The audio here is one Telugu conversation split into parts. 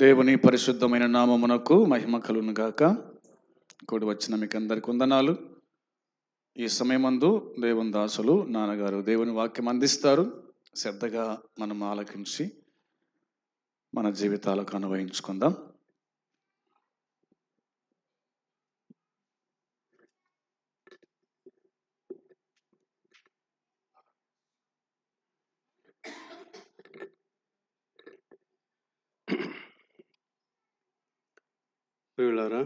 దేవుని పరిశుద్ధమైన నామమునకు మహిమ కలుగును గాక. కూడి వచ్చిన మీకు అందరికి వందనాలు. ఈ సమయమందు దేవుని దాసులు నాన్నగారు దేవుని వాక్యం అందిస్తారు. శ్రద్ధగా మనం ఆలకించి మన జీవితాలకు అన్వయించుకుందాం. ప్రియులారా,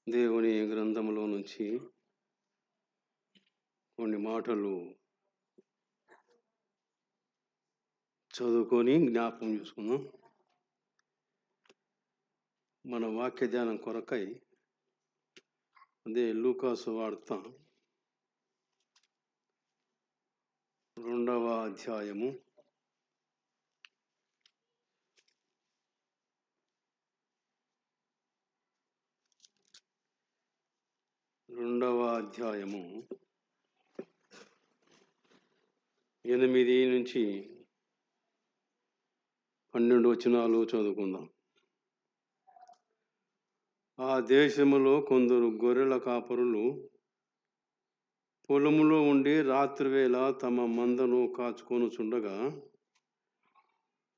దేవుని గ్రంథములో నుంచి కొన్ని మాటలు చదువుకొని జ్ఞాపకం చేసుకుందాం. మన వాక్య ధ్యానం కొరకై అదే లూకాసు వార్త 2వ అధ్యాయము 8 నుంచి 12 వచనాలు చదువుకుందాం. ఆ దేశములో కొందరు గొర్రెల కాపరులు పొలములో ఉండి రాత్రివేళ తమ మందను కాచుకొనుచుండగా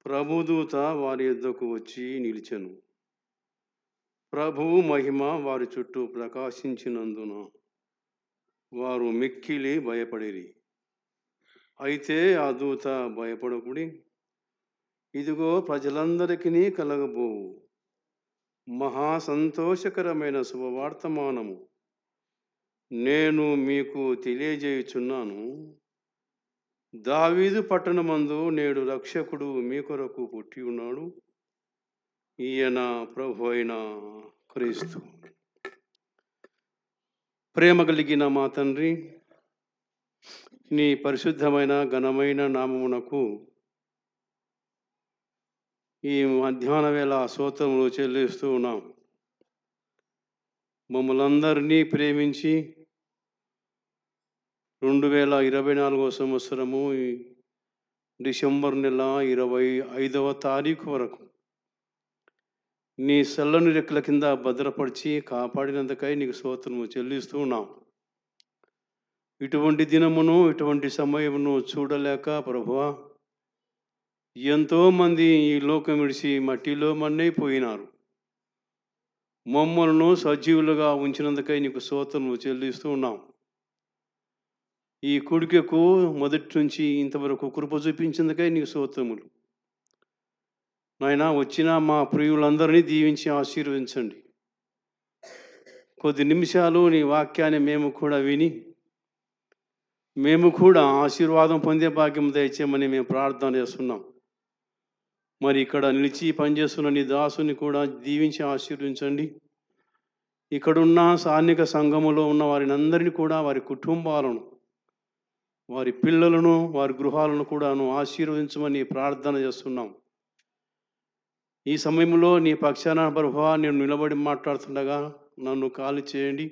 ప్రభుదూత వారి యొద్దకు వచ్చి నిలిచెను. ప్రభువు మహిమ వారి చుట్టూ ప్రకాశించినందున వారు మిక్కిలి భయపడిరి. అయితే ఆ దూత భయపడకుడి, ఇదిగో ప్రజలందరికీ కలగబోవు మహా సంతోషకరమైన శుభవార్తమానము నేను మీకు తెలియజేయుచున్నాను. దావీదు పట్టణమందు నేడు రక్షకుడు మీ కొరకు పుట్టి ఉన్నాడు. ఈయన ప్రభు అయిన క్రీస్తు. ప్రేమ కలిగిన మా తండ్రి, నీ పరిశుద్ధమైన ఘనమైన నామమునకు ఈ మధ్యాహ్న వేళ స్తోత్రములు చెల్లిస్తూ ఉన్నాం. మమ్మల్ని అందరినీ ప్రేమించి 2024 సంవత్సరము డిసెంబర్ నెల 25వ తారీఖు వరకు నీ చల్లని రెక్కల కింద భద్రపరిచి కాపాడినందుకై నీకు స్తోత్రము చెల్లిస్తూ ఉన్నాం. ఇటువంటి దినమును ఇటువంటి సమయమును చూడలేక ప్రభువా, ఎంతోమంది ఈ లోకం విడిచి మట్టిలో మన్నైపోయినారు. మమ్మల్ని సజీవులుగా ఉంచినందుకై నీకు స్తోత్రము చెల్లిస్తూ ఉన్నాం. ఈ కుడికెకు మొదటి నుంచి ఇంతవరకు కృప చూపించేందుకై నీకు స్తోత్రములు. నాయనా, వచ్చిన మా ప్రియులందరినీ దీవించి ఆశీర్వదించండి. కొద్ది నిమిషాలు నీ వాక్యాన్ని మేము కూడా విని మేము కూడా ఆశీర్వాదం పొందే భాగ్యం దయచేయమని మేము ప్రార్థన చేస్తున్నాం. మరి ఇక్కడ నిలిచి పనిచేస్తున్న నీ దాసుని కూడా దీవించి ఆశీర్వదించండి. ఇక్కడున్న స్థానిక సంఘములో ఉన్న వారిని అందరినీ కూడా, వారి కుటుంబాలను, వారి పిల్లలను, వారి గృహాలను కూడాను ఆశీర్వదించమని ప్రార్థన చేస్తున్నాం. ఈ సమయంలో నీ పక్షాన ప్రభువా నేను నిలబడి మాట్లాడుతుండగా నన్ను ఖాళీ చేయండి.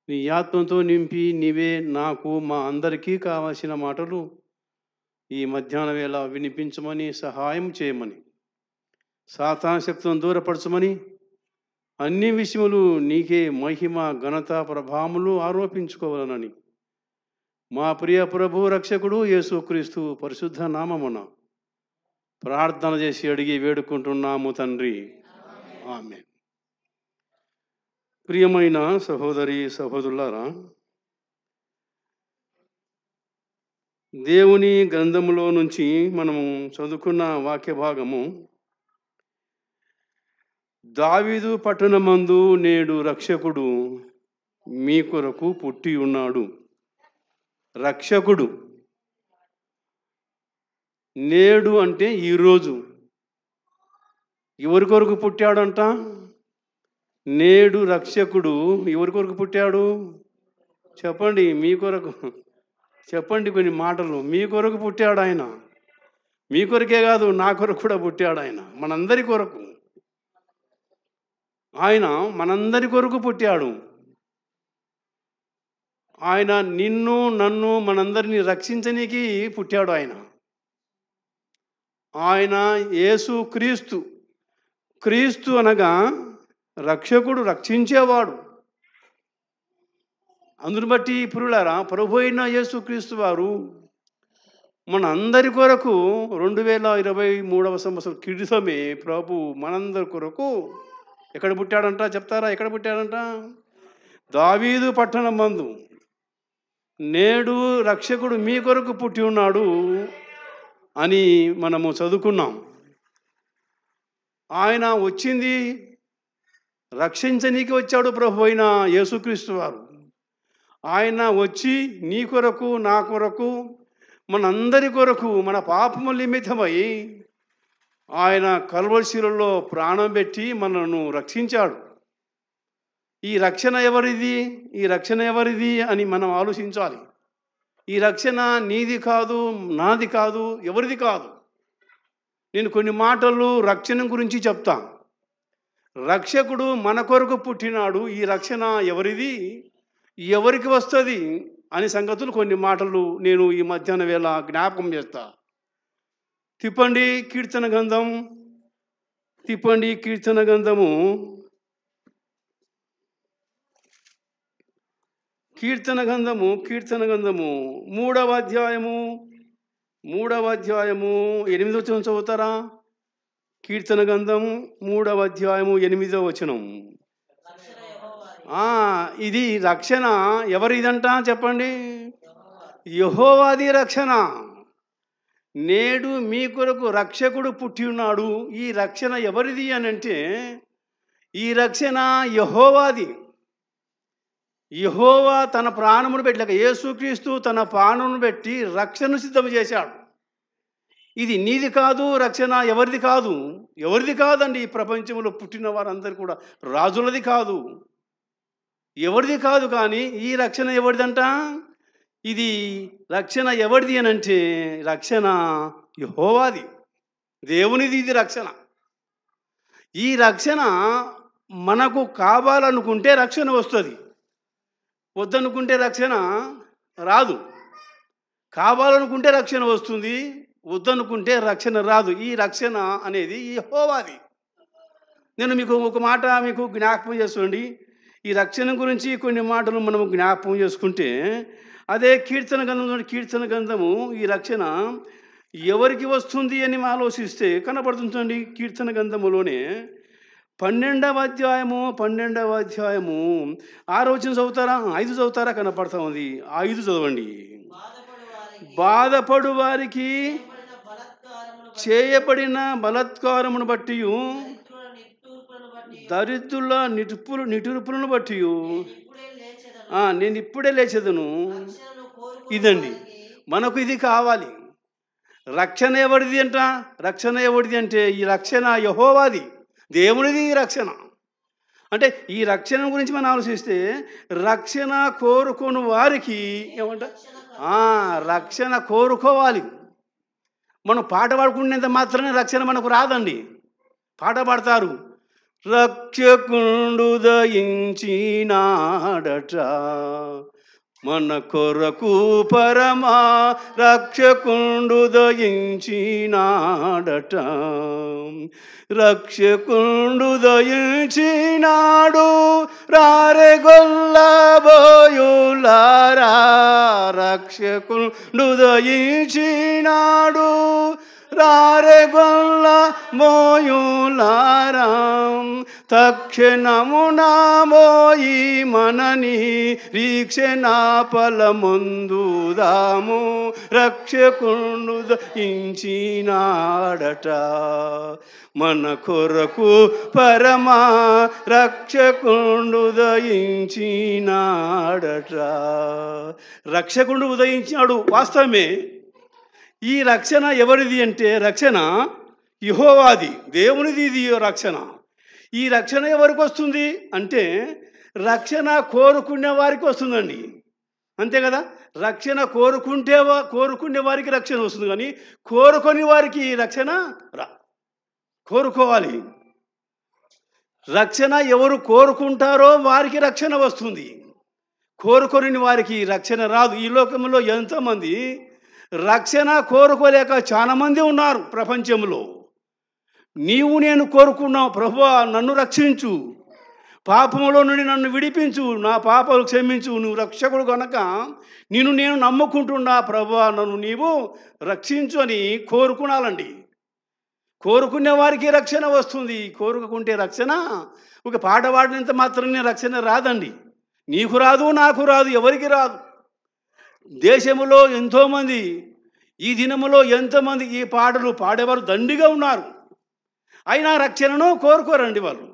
నీ ఆత్మతో నింపి నీవే నాకు మా అందరికీ కావాల్సిన మాటలు ఈ మధ్యాహ్న వేళ వినిపించమని సహాయం చేయమని, సాతాను శక్తులను దూరపరచమని, అన్ని విషయములు నీకే మహిమ ఘనత ప్రభావములు ఆరోపించుకోవాలనని మా ప్రియ ప్రభు రక్షకుడు యేసుక్రీస్తు పరిశుద్ధ నామమున ప్రార్థన చేసి అడిగి వేడుకుంటున్నాము తండ్రి, ఆమేన్. ప్రియమైన సహోదరి సహోదరులారా, దేవుని గ్రంథములో నుంచి మనము చదువుకున్న వాక్య భాగము, దావీదు పట్టణమందు నేడు రక్షకుడు మీ కొరకు పుట్టి ఉన్నాడు. రక్షకుడు నేడు అంటే ఈరోజు. ఎవరి కొరకు పుట్టాడంట? నేడు రక్షకుడు ఎవరి కొరకు పుట్టాడు? చెప్పండి, మీ కొరకు. చెప్పండి కొన్ని మాటలు. మీ కొరకు పుట్టాడు ఆయన. మీ కొరకే కాదు, నా కొరకు కూడా పుట్టాడు ఆయన. మనందరి కొరకు ఆయన మనందరి కొరకు పుట్టాడు. ఆయన నిన్ను నన్ను మనందరినీ రక్షించనీకి పుట్టాడు ఆయన. ఆయన యేసు క్రీస్తు. క్రీస్తు అనగా రక్షకుడు, రక్షించేవాడు. అందును బట్టి పురులారా, ప్రభు అయిన యేసు క్రీస్తు వారు మన అందరి కొరకు 2023 సంవత్సరం క్రితమే ప్రభు మనందరి కొరకు ఎక్కడ పుట్టాడంట చెప్తారా? ఎక్కడ పుట్టాడంట? దావీదు పట్టణం మందు. నేడు రక్షకుడు మీ కొరకు పుట్టి ఉన్నాడు అని మనము చదువుకున్నాం. ఆయన వచ్చింది రక్షించనీకి వచ్చాడు ప్రభు అయిన యేసుక్రీస్తు వారు. ఆయన వచ్చి నీ కొరకు, నా కొరకు, మనందరి కొరకు, మన పాపము నిమిత్తమై ఆయన కల్వరిశిలలో ప్రాణం పెట్టి మనను రక్షించాడు. ఈ రక్షణ ఎవరిది? ఈ రక్షణ ఎవరిది అని మనం ఆలోచించాలి. ఈ రక్షణ నీది కాదు, నాది కాదు, ఎవరిది కాదు. నేను కొన్ని మాటలు రక్షణ గురించి చెప్తా. రక్షకుడు మన కొరకు పుట్టినాడు. ఈ రక్షణ ఎవరిది, ఎవరికి వస్తుంది అనే సంగతులు కొన్ని మాటలు నేను ఈ మధ్యాహ్న వేళ జ్ఞాపకం చేస్తా. తిప్పండి కీర్తన గ్రంథం, తిప్పండి కీర్తన గ్రంథము, కీర్తన గ్రంథము 3వ అధ్యాయము 8వ వచనం చదువుతారా? కీర్తన గ్రంథం 3వ అధ్యాయము 8వ వచనం. ఇది రక్షణ ఎవరిదంట చెప్పండి? యెహోవాది రక్షణ. నేడు మీ కొరకు రక్షకుడు పుట్టి ఉన్నాడు. ఈ రక్షణ ఎవరిది అని అంటే, ఈ రక్షణ యెహోవాది. యెహోవా తన ప్రాణమును పెట్టి, యేసుక్రీస్తు తన ప్రాణమును పెట్టి రక్షణ సిద్ధం చేశాడు. ఇది నీది కాదు, రక్షణ ఎవరిది కాదు, ఎవరిది కాదండి. ఈ ప్రపంచంలో పుట్టిన వారందరూ కూడా రాజులది కాదు, ఎవరిది కాదు. కానీ ఈ రక్షణ ఎవరిదంట? ఇది రక్షణ ఎవరిది అని అంటే, రక్షణ యెహోవాది, దేవునిది. ఇది రక్షణ. ఈ రక్షణ మనకు కావాలనుకుంటే రక్షణ వస్తుంది, వద్దనుకుంటే రక్షణ రాదు. కావాలనుకుంటే రక్షణ వస్తుంది, వద్దనుకుంటే రక్షణ రాదు. ఈ రక్షణ అనేది యెహోవాది. నేను మీకు ఒక మాట మీకు జ్ఞాపకం చేసుకోండి. ఈ రక్షణ గురించి కొన్ని మాటలు మనము జ్ఞాపకం చేసుకుంటే, అదే కీర్తన గ్రంథము ఈ రక్షణ ఎవరికి వస్తుంది అని ఆలోచిస్తే కనపడుతుందండి. కీర్తన గ్రంథములోనే 12వ అధ్యాయము 6వ వచనం చదువుతారా? 5 చదువుతారా? కనపడతా ఉంది. 5 చదవండి. బాధపడు వారికి చేయబడిన బలాత్కారమును బట్టి, దరిద్రుల నిటురుపులను బట్టి నేను ఇప్పుడే లేచెదను. ఇదండి మనకు ఇది కావాలి. రక్షణ ఎవరిది అంట? రక్షణ ఎవరిది అంటే, ఈ రక్షణ యెహోవాది, దేవునిది. ఈ రక్షణ అంటే, ఈ రక్షణ గురించి మనం ఆలోచిస్తే, రక్షణ కోరుకోని వారికి ఏమంట? రక్షణ కోరుకోవాలి. మనం పాట పాడుకునేంత మాత్రమే రక్షణ మనకు రాదండి. పాట పాడతారు, రక్షకుండు దయించినాడట మన కొరకు పరమా రక్షకుండు దయించినాడట. రక్షకుండు దయించినాడు రారె గొల్లబోయులారా. రక్షకుండు దయించినాడు రారె గొల్లబోయులారా. తక్షణమున మోయి మనని రీక్షణ ఫలముందుదాము. రక్షకుండు దయించినాడట మన కొరకు పరమా రక్షకుండు ఉదయించినాడట. రక్షకుండు ఉదయించాడు, వాస్తవమే. ఈ రక్షణ ఎవరిది అంటే, రక్షణ యెహోవాది, దేవునిది. ఇది రక్షణ. ఈ రక్షణ ఎవరికి వస్తుంది అంటే, రక్షణ కోరుకునే వారికి వస్తుందండి. అంతే కదా? రక్షణ కోరుకునే వారికి రక్షణ వస్తుంది, కానీ కోరుకొని వారికి రక్షణ కోరుకోవాలి. రక్షణ ఎవరు కోరుకుంటారో వారికి రక్షణ వస్తుంది, కోరుకొని వారికి రక్షణ రాదు. ఈ లోకంలో ఎంతమంది రక్షణ కోరుకోలేక చాలామంది ఉన్నారు ప్రపంచంలో. నీవు నేను కోరుకున్నావు, ప్రభువా నన్ను రక్షించు, పాపములో నుండి నన్ను విడిపించు, నా పాపాలు క్షమించు, నువ్వు రక్షకుడు కనుక నిన్ను నేను నమ్ముకుంటున్నా, ప్రభువా నన్ను నీవు రక్షించు అని కోరుకునాలండి. కోరుకునే వారికి రక్షణ వస్తుంది. కోరుకుంటే రక్షణ ఒక పాట పాడినంత మాత్రమే రక్షణ రాదండి. నీకు రాదు, నాకు రాదు, ఎవరికి రాదు. దేశంలో ఎంతోమంది, ఈ దినములో ఎంతోమంది ఈ పాటలు పాడేవారు దండిగా ఉన్నారు. అయినా రక్షణను కోరుకోరండి వాళ్ళు.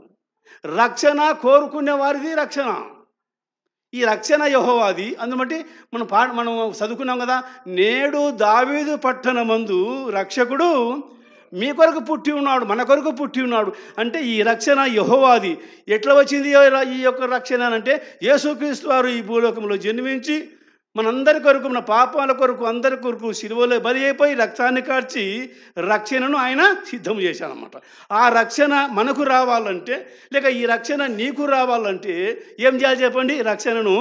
రక్షణ కోరుకునే వారిది రక్షణ. ఈ రక్షణ యెహోవాది. అందుబట్టి మనం చదువుకున్నాం కదా, నేడు దావీదు పట్టణమందు రక్షకుడు మీ కొరకు పుట్టి ఉన్నాడు, మన కొరకు పుట్టి ఉన్నాడు. అంటే ఈ రక్షణ యెహోవాది. ఎట్లా వచ్చింది ఈ యొక్క రక్షణ అంటే, యేసుక్రీస్తు వారు ఈ భూలోకంలో జన్మించి మనందరి కొరకు, మన పాపాల కొరకు, అందరి కొరకు శిలువలో బలి అయిపోయి రక్తాన్ని కార్చి రక్షణను ఆయన సిద్ధం చేశానన్నమాట. ఆ రక్షణ మనకు రావాలంటే, లేక ఈ రక్షణ నీకు రావాలంటే ఏం చేయాలి చెప్పండి? రక్షణను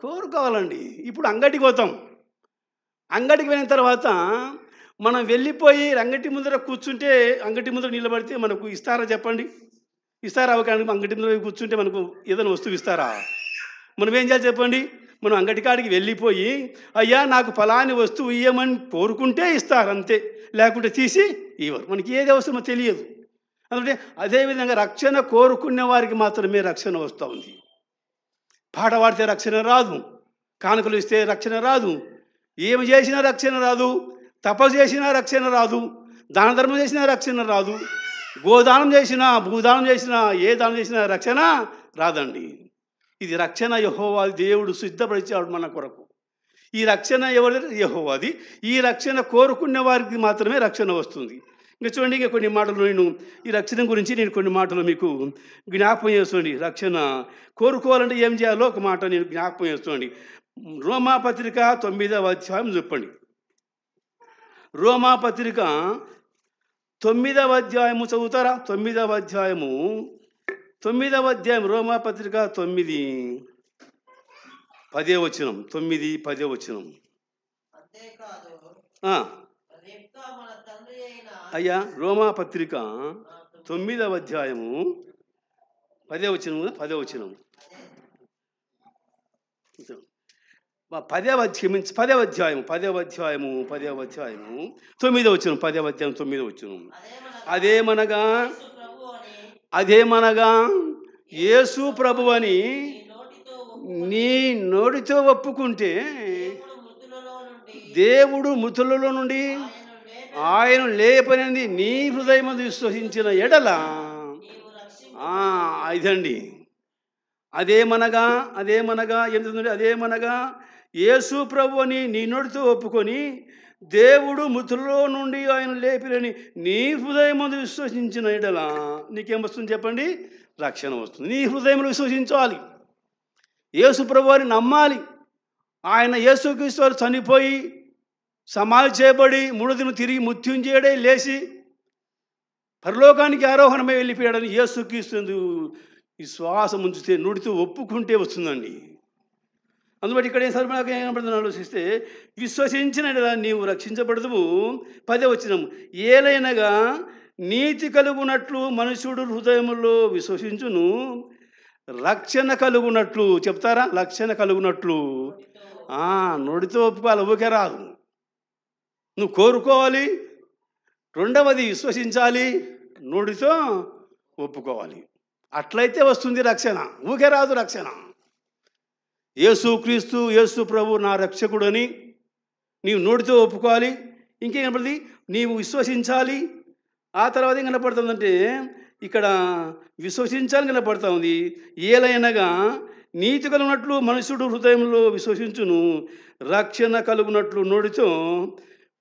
కోరుకోవాలండి. ఇప్పుడు అంగడికి పోతాం. అంగడికి వెళ్ళిన తర్వాత మనం వెళ్ళిపోయి అంగటి ముందర కూర్చుంటే, అంగటి ముందర నిలబడితే మనకు ఇస్తారా చెప్పండి? ఇస్తారా? ఒక అంగటి ముందర కూర్చుంటే మనకు ఏదైనా వస్తువు ఇస్తారా? మనం ఏం చేయాలి చెప్పండి? మనం అంగటి కాడికి వెళ్ళిపోయి, అయ్యా నాకు ఫలాని వస్తువు ఇయ్యమని కోరుకుంటే ఇస్తారు, అంతే. లేకుంటే తీసి ఇవ్వరు. మనకి ఏది అవసరమో తెలియదు. అందుకే అదేవిధంగా రక్షణ కోరుకునే వారికి మాత్రమే రక్షణ వస్తూ ఉంది. పాట పాడితే రక్షణ రాదు, కానుకలు ఇస్తే రక్షణ రాదు, ఏమి చేసినా రక్షణ రాదు, తపస్సు చేసినా రక్షణ రాదు, దాన ధర్మం చేసినా రక్షణ రాదు, గోదానం చేసినా, భూదానం చేసినా, ఏ దానం చేసినా రక్షణ రాదండి. ఇది రక్షణ యెహోవాది. దేవుడు సిద్ధపరిచాడు మన కొరకు. ఈ రక్షణ ఎవరిది? యెహోవాది. ఈ రక్షణ కోరుకునే వారికి మాత్రమే రక్షణ వస్తుంది. ఇంకా చూడండి, ఇంకా కొన్ని మాటలు ఈ రక్షణ గురించి కొన్ని మాటలు మీకు జ్ఞాపకం చేస్తుంది. రక్షణ కోరుకోవాలంటే ఏం చేయాలో ఒక మాట నేను జ్ఞాపకం చేస్తుంది. రోమాపత్రిక 9వ అధ్యాయం చెప్పండి. రోమాపత్రిక 9వ అధ్యాయము చదువుతారా? 9వ అధ్యాయము రోమాపత్రిక 9:10 వచనం. 9:10 వచనం. అయ్యా, రోమాపత్రిక 9వ అధ్యాయము 10వ వచనం. 10వ వచనం 10వ అధ్యాయము 9వ వచనం. 10వ అధ్యాయం 9వ వచనం. అదేమనగా యేసు ప్రభువని నీ నోటితో ఒప్పుకుంటే దేవుడు మృతులలో నుండి ఆయన లేపనిది నీ హృదయమందు విశ్వసించిన ఎడల, ఇదండి. అదేమనగా ఏంటంటే, అదేమనగా యేసు ప్రభువని నీ నోటితో ఒప్పుకొని దేవుడు మృతులలో నుండి ఆయన లేపినని నీ హృదయమందు విశ్వసించిన ఎడల నీకేం వస్తుంది చెప్పండి? రక్షణ వస్తుంది. నీ హృదయంలో విశ్వసించాలి, యేసు ప్రభువారిని నమ్మాలి. ఆయన యేసుక్రీస్తు వారు చనిపోయి సమాధి చేయబడి 3వ దినం తిరిగి మృత్యుంజయుడై లేచి పరలోకానికి ఆరోహణమై వెళ్ళిపోయాడని యేసుక్రీస్తు విశ్వాసం ఉంచితే, నుడితో ఒప్పుకుంటే వస్తుందండి. అందుబట్టి ఇక్కడ ఏం కనబడుతుందని ఆలోచిస్తే, విశ్వసించిన నీవు రక్షించబడదువు. 10వ వచనం. ఏలైనగా నీతి కలుగునట్లు మనుషుడు హృదయములో విశ్వసించును, రక్షణ కలుగునట్లు. చెప్తారా? రక్షణ కలుగునట్లు నోటితో ఒప్పుకోవాలి, ఊకే రాదు. నువ్వు కోరుకోవాలి. రెండవది విశ్వసించాలి, నోటితో ఒప్పుకోవాలి. అట్లయితే వస్తుంది రక్షణ, ఊకే రాదు రక్షణ. యేసు ప్రభు నా రక్షకుడని నీవు నోటితో ఒప్పుకోవాలి. ఇంకేం కనపడుతుంది? నీవు విశ్వసించాలి. ఆ తర్వాత ఏం కనపడుతుందంటే, ఇక్కడ విశ్వసించాలని కనపడుతూ ఉంది. ఏలైనగా నీతి కలుగునట్లు మనుషుడు హృదయంలో విశ్వసించును, రక్షణ కలుగునట్లు నోటితో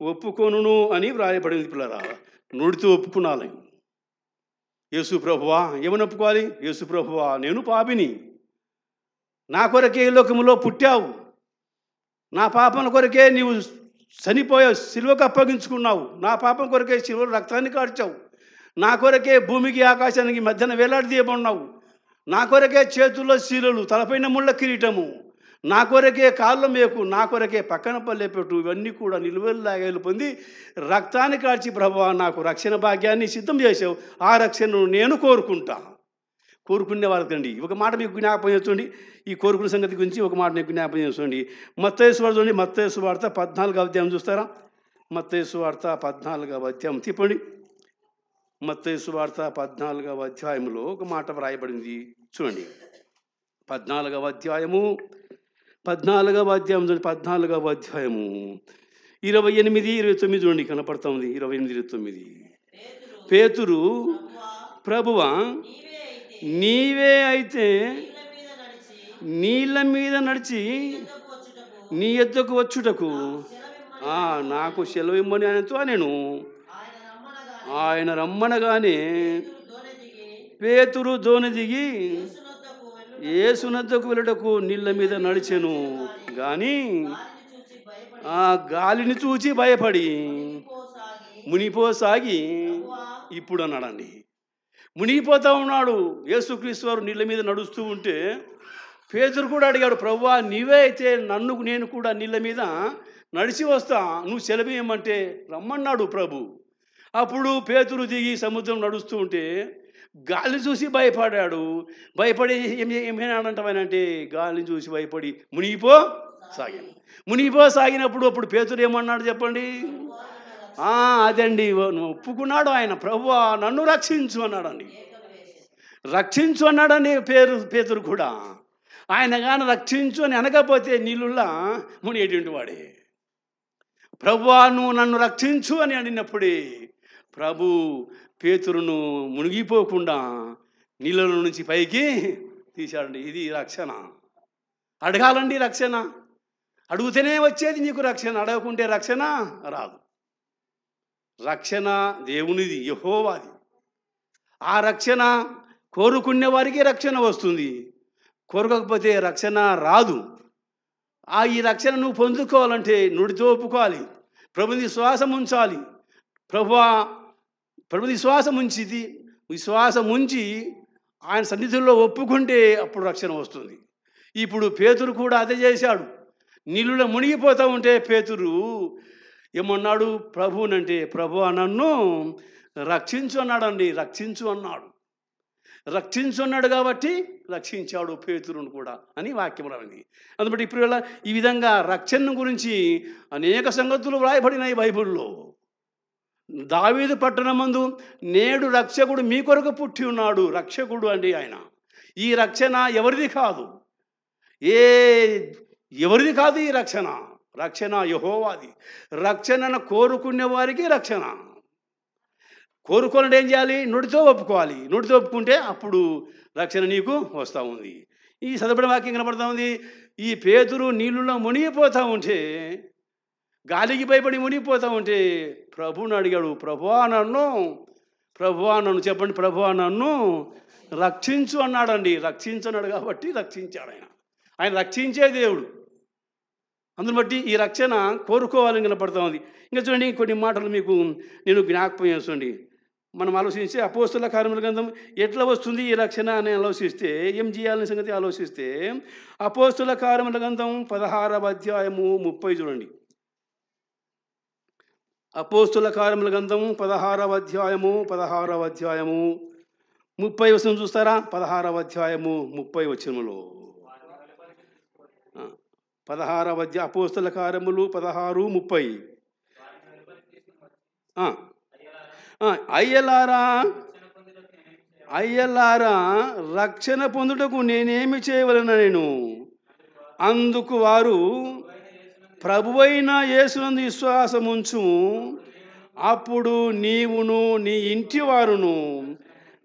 ఒప్పుకొనును అని వ్రాయబడింది. పిల్లరా, నోటితో ఒప్పుకునాలి. యేసు ప్రభువా, ఏమని ఒప్పుకోవాలి? యేసు ప్రభువా, నేను పాపిని, నా కొరకే ఈ లోకములో పుట్టావు, నా పాపం కొరకే నీవు చనిపోయావు, సిలువకు అప్పగించుకున్నావు, నా పాపం కొరకే సిలువలో రక్తాన్ని కార్చావు, నా కొరకే భూమికి ఆకాశానికి మధ్యన వేలాడదీయబడినావు, నా కొరకే చేతుల్లో శీలలు, తలపైన ముళ్ళ కిరీటము, నా కొరకే కాళ్ళ మేకు, నా కొరకే పక్కన పల్లె పెట్టు, ఇవన్నీ కూడా నిలువెల్లాగేలు పొంది రక్తాన్ని కాల్చి ప్రభువా నాకు రక్షణ భాగ్యాన్ని సిద్ధం చేసావు, ఆ రక్షణను నేను కోరుకుంటా. కోరుకునే వాళ్ళకండి ఒక మాట మీకు జ్ఞాపకం చేస్తుంది. ఈ కోరుకునే సంగతి గురించి ఒక మాట మీకు జ్ఞాపకం చేస్తుంది. మత్తయి సువార్త చూడండి, మత్తయి సువార్త 14వ అధ్యాయం చూస్తారా? మత్తయి సువార్త 14వ అధ్యాయం తిప్పండి. మత్తయి సువార్త 14వ అధ్యాయంలో ఒక మాట వ్రాయబడింది చూడండి. 14వ అధ్యాయము 14వ అధ్యాయం 28-29 చూడండి, కనపడుతుంది. 28-29. పేతురు, ప్రభువా నీవే అయితే నీళ్ళ మీద నడిచి నీ యొద్దకు వచ్చుటకు నాకు సెలవిమ్మని ఆయనతో నేను. ఆయన రమ్మనగానే పేతురు దోణి దిగి యేసునద్దకు వెళ్ళటకు నీళ్ళ మీద నడిచెను. కానీ ఆ గాలిని చూచి భయపడి మునిపోసాగి, ఇప్పుడు అన్నాడండి, మునిగిపోతా ఉన్నాడు. యేసుక్రీస్తు వారు నీళ్ళ మీద నడుస్తూ ఉంటే పేతురు కూడా అడిగాడు, ప్రభువా నీవే అయితే నేను కూడా నీళ్ళ మీద నడిచి వస్తా, నువ్వు సెలవేయమంటే రమ్మన్నాడు ప్రభు. అప్పుడు పేతురు దిగి సముద్రం నడుస్తూ ఉంటే గాలిని చూసి భయపడాడు. భయపడి ఏమేనాడంటావనంటే గాలిని చూసి భయపడి మునిగిపోసాగినప్పుడు అప్పుడు పేతురు ఏమన్నాడు చెప్పండి? అదండి, ఒప్పుకున్నాడు ఆయన, ప్రభువా నన్ను రక్షించు అన్నాడండి. రక్షించు అన్నాడండి పేతురు కూడా. ఆయన కానీ రక్షించు అని అనకపోతే నీళ్ళులా మునిగేటువంటి వాడే. ప్రభువా నువ్వు నన్ను రక్షించు అని అడిగినప్పుడే ప్రభు పేతురును మునిగిపోకుండా నీళ్ళ నుంచి పైకి తీశాడండి. ఇది రక్షణ. అడగాలండి రక్షణ, అడుగుతూనే వచ్చేది నీకు రక్షణ, అడగకుంటే రక్షణ రాదు. రక్షణ దేవునిది, యెహోవాది. ఆ రక్షణ కోరుకునే వారికి రక్షణ వస్తుంది, కోరుకోకపోతే రక్షణ రాదు. ఈ రక్షణ నువ్వు పొందుకోవాలంటే నుడితో ఒప్పుకోవాలి, ప్రభుని విశ్వాసం ఉంచాలి. ప్రభుని విశ్వాసం ఉంచి ఆయన సన్నిధిలో ఒప్పుకుంటే అప్పుడు రక్షణ వస్తుంది. ఇప్పుడు పేతురు కూడా అదే చేశాడు. నీళ్ళలో మునిగిపోతూ ఉంటే పేతురు ఏమన్నాడు ప్రభువునంటే, ప్రభువా నన్ను రక్షించు అన్నాడండి. రక్షించు అన్నాడు కాబట్టి రక్షించాడు పేతురును కూడా అని వాక్యం రాయింది. అందుబట్టి ఇప్పుడు ఈ విధంగా రక్షణ గురించి అనేక సంగతులు వ్రాయబడినాయి బైబిల్లో. దావీదు పట్టణమందు నేడు రక్షకుడు మీ కొరకు పుట్టి ఉన్నాడు. రక్షకుడు అండి ఆయన. ఈ రక్షణ ఎవరిది కాదు, ఎవరిది కాదు ఈ రక్షణ. రక్షణ యెహోవాది. రక్షణను కోరుకునే వారికి రక్షణ. కోరుకోవాలంటే ఏం చేయాలి? నుడితో ఒప్పుకోవాలి. నుడితో ఒప్పుకుంటే అప్పుడు రక్షణ నీకు వస్తూ ఉంది. ఈ చదవబడిన వాక్యం కనపడుతూ ఉంది. ఈ పేతురు నీళ్ళలో మునిగిపోతూ ఉంటే, గాలికి భయపడి మునిగిపోతూ ఉంటే ప్రభువుని అడిగాడు, ప్రభువా నన్ను చెప్పండి, ప్రభువా నన్ను రక్షించు అన్నాడండి. రక్షించన్నాడు కాబట్టి రక్షించాడు ఆయన రక్షించే దేవుడు. అందుని బట్టి ఈ రక్షణ కోరుకోవాలని కనపడుతూ ఉంది. ఇంకా చూడండి, కొన్ని మాటలు మీకు నేను జ్ఞాపకం చేస్తుంది. మనం ఆలోచిస్తే అపోస్తుల కార్యముల గ్రంథం ఎట్లా వస్తుంది ఈ రక్షణ అని ఆలోచిస్తే, ఏం చేయాలనే సంగతి ఆలోచిస్తే, అపోస్తుల కార్యముల గ్రంథం 16వ అధ్యాయము 30 చూడండి. అపోస్తుల కార్యముల గ్రంథం 16వ అధ్యాయము 30 వచనం చూస్తారా? 16వ అధ్యాయము 30 వచనములో 16వ అధ్యాయ అపోస్తుల కార్యములు 16:30. అయ్యలారా రక్షణ పొందుటకు నేనేమి చేయవలన నేను? అందుకు వారు ప్రభువైన యేసునందు విశ్వాసముంచు, అప్పుడు నీవును నీ ఇంటి వారును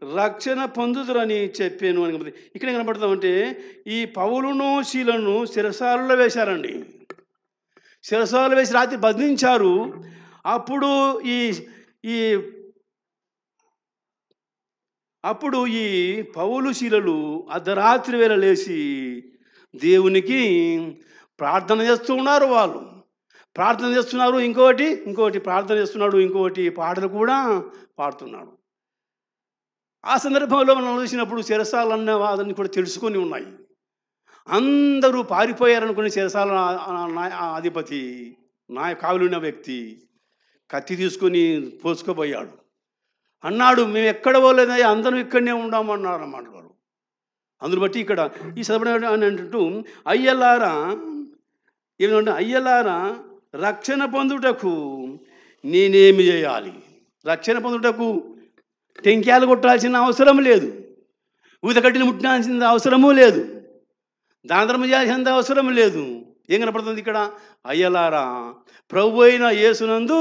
రక్షణ పొందుదురని చెప్పాను అని. ఇక్కడ కనపడతామంటే ఈ పౌలును శీలను శిరసాలలో వేశారండి. శిరసాలలో వేసి రాత్రి బంధించారు. అప్పుడు ఈ పౌలు శీలలు అర్ధరాత్రి వేళ లేచి దేవునికి ప్రార్థన చేస్తూ ఉన్నారు. వాళ్ళు ప్రార్థన చేస్తున్నారు, ఇంకోటి ప్రార్థన చేస్తున్నాడు, ఇంకోటి పాటలు కూడా పాడుతున్నాడు. ఆ సందర్భంలో మనం చూసినప్పుడు చెరసాలన్న వాదన కూడా తెలుసుకొని ఉన్నాయి. అందరూ పారిపోయారనుకుని చెరసాల అధిపతి కావలిన వ్యక్తి కత్తి తీసుకొని పోసుకుపోయాడు. అన్నాడు, మేము ఎక్కడ పోలేదయ్యా, అందరం ఇక్కడనే ఉన్నామన్నారు అన్నమాట వారు. అందును బట్టి ఇక్కడ ఈ చదవడం అని అంటూ అయ్యలారా ఏమంటే, అయ్యలారా రక్షణ పొందుటకు నేనేమి చేయాలి? రక్షణ పొందుటకు టెంకాయలు కొట్టాల్సిన అవసరం లేదు, ఊదకడ్డిని ముట్టాల్సిన అవసరమూ లేదు, దానధర్మం చేయాల్సిన అవసరం లేదు. ఏం కనపడుతుంది ఇక్కడ? అయ్యలారా ప్రభు అయిన యేసునందు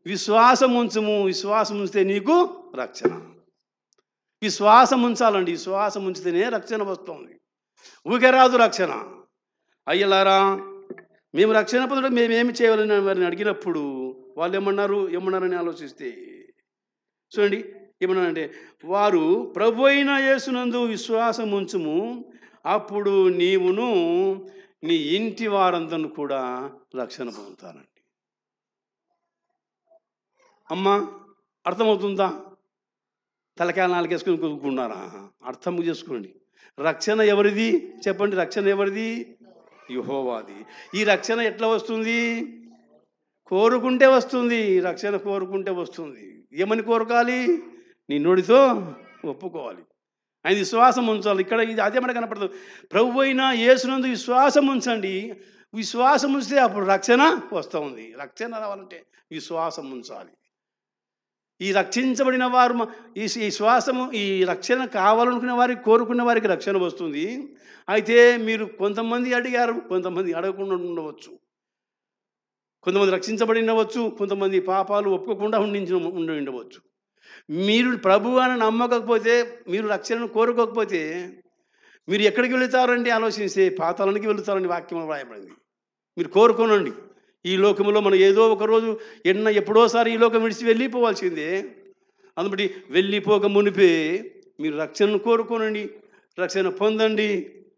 విశ్వాసం ఉంచుము, విశ్వాసం ఉంచితే నీకు రక్షణ. విశ్వాసం ఉంచాలండి, విశ్వాసం ఉంచితేనే రక్షణ వస్తుంది, ఊకే రాదు రక్షణ. అయ్యలారా మేము రక్షణ పొందడం మేమేమి చేయాలని వారిని అడిగినప్పుడు వాళ్ళు ఏమన్నారని ఆలోచిస్తే చూడండి, ఏమన్నారంటే, వారు ప్రభు అయిన యేసునందు విశ్వాసం ఉంచుము, అప్పుడు నీవును నీ ఇంటి వారందరూ కూడా రక్షణ పొందుతారండి. అమ్మా అర్థమవుతుందా? తలకాయ నాలుగేసుకుని కొనుక్కున్నారా? అర్థం చేసుకోండి. రక్షణ ఎవరిది చెప్పండి? రక్షణ ఎవరిది? యెహోవాది. ఈ రక్షణ ఎట్లా వస్తుంది? కోరుకుంటే వస్తుంది. రక్షణ కోరుకుంటే వస్తుంది. ఏమని కోరుకోవాలి? నీ నోటితో ఒప్పుకోవాలి, ఆయన విశ్వాసం ఉంచాలి. ఇక్కడ ఇది అదే మనకు కనపడుతుంది. ప్రభు అయిన యేసునందు విశ్వాసం ఉంచండి, విశ్వాసం ఉంచితే అప్పుడు రక్షణ వస్తుంది. రక్షణ రావాలంటే విశ్వాసం ఉంచాలి. ఈ రక్షించబడిన వారు ఈ శ్వాసము ఈ రక్షణ కావాలనుకునే వారికి, కోరుకునే వారికి రక్షణ వస్తుంది. అయితే మీరు కొంతమంది అడిగారు, కొంతమంది అడగకుండా ఉండవచ్చు, కొంతమంది రక్షించబడి ఉండవచ్చు, కొంతమంది పాపాలు ఒప్పుకోకుండా ఉండి ఉండవచ్చు. మీరు ప్రభు అని నమ్మకపోతే, మీరు రక్షణను కోరుకోకపోతే మీరు ఎక్కడికి వెళుతారండి? ఆలోచిస్తే పాతాళానికి వెళుతారని వాక్యం రాయబడింది. మీరు కోరుకోనండి. ఈ లోకంలో మనం ఏదో ఒకరోజు ఎప్పుడోసారి ఈ లోకం విడిచి వెళ్ళిపోవాల్సిందే. అందుబట్టి వెళ్ళిపోక మునిపే మీరు రక్షణను కోరుకోనండి, రక్షణ పొందండి,